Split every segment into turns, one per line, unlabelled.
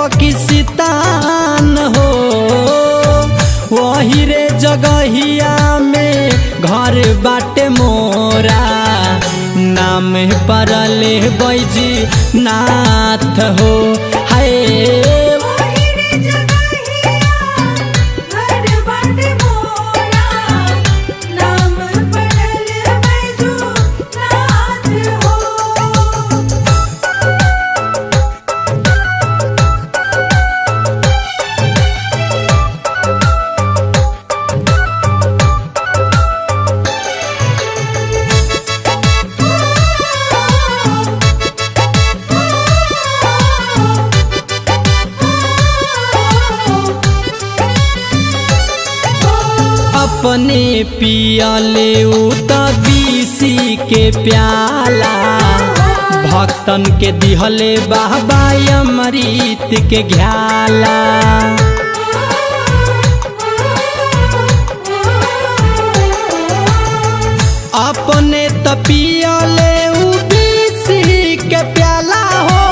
पाकिस्तान हो। वही रे जगहिया में घर बाटे मोरा, नाम परले बैजी नाथ हो। हाय अपने पियले बीसी के प्याला, भक्तन के दिहले बाबा अमृत के घ्याला। अपने पियले बीसी के प्याला हो,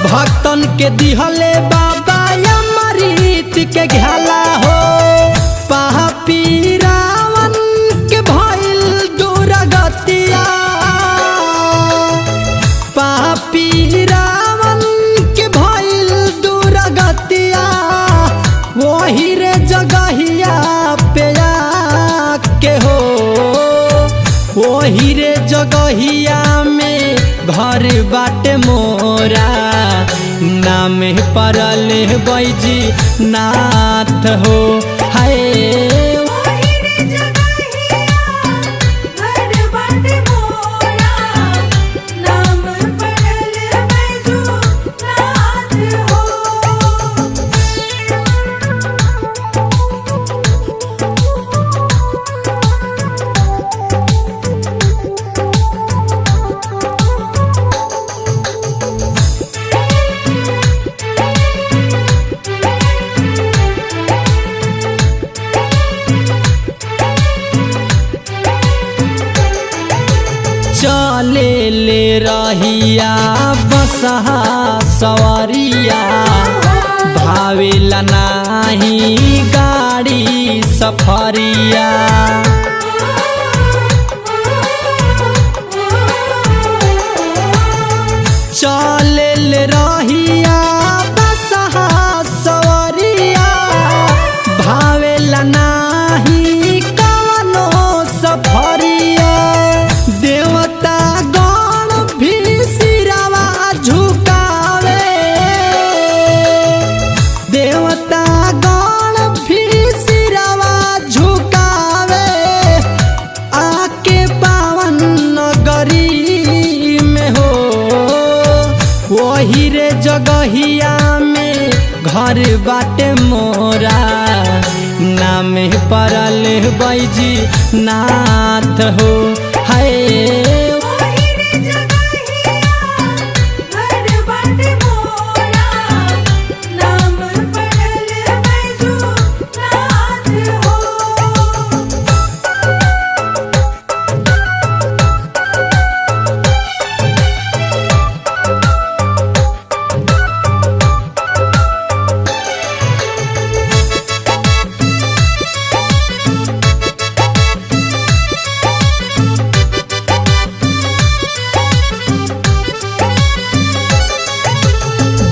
भक्तन के दिहले बाबा अमृत के घ्याला हो। पापी रावण के भइल दुर्गतिया, पापी रावण के भइल दुर्गतिया। वही रे जगहिया पे आके हो, वही रे जगहिया में घर बाटे मोरा, नाम परले बैजी नाथ हो। हाय चले ले रहिया बसहा सवारिया, भावेला नाही गाड़ी सफरिया। चले ले रहिया बसहा सवारिया, भावेला नाही कवनो सफरिया। देवता गण भी सिरवा झुकावे, देवता गण भी सिरवा झुकावे। आके पावन नगरी में हो, वही रे जगहिया में घर बाटे मोरा, नाम परले बैजी नाथ हो। हाय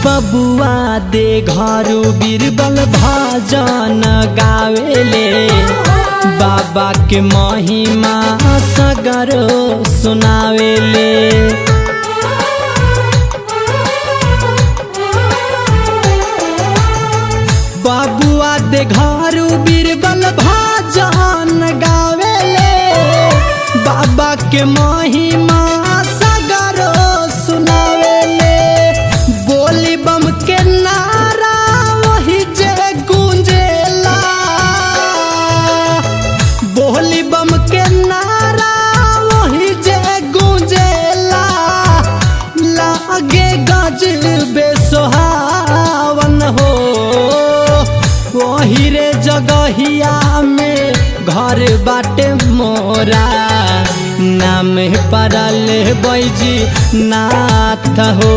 बबुआ दे घरू बीरबल भजन गावेले, बाबा के महिमा सगरो सुनावेले। बबुआ दे घरू बीरबल भजन गावेले, बाबा के महिमा सगरो सुनावेले। बोली बम के नारा वही जे गूंजेला, बोली बम के नारा वही जे गूंजेला। लागे गजबे सोहावन हो, वही रे जगहिया में घर बाटे मोरा, नाम परले बैजी नाथ हो।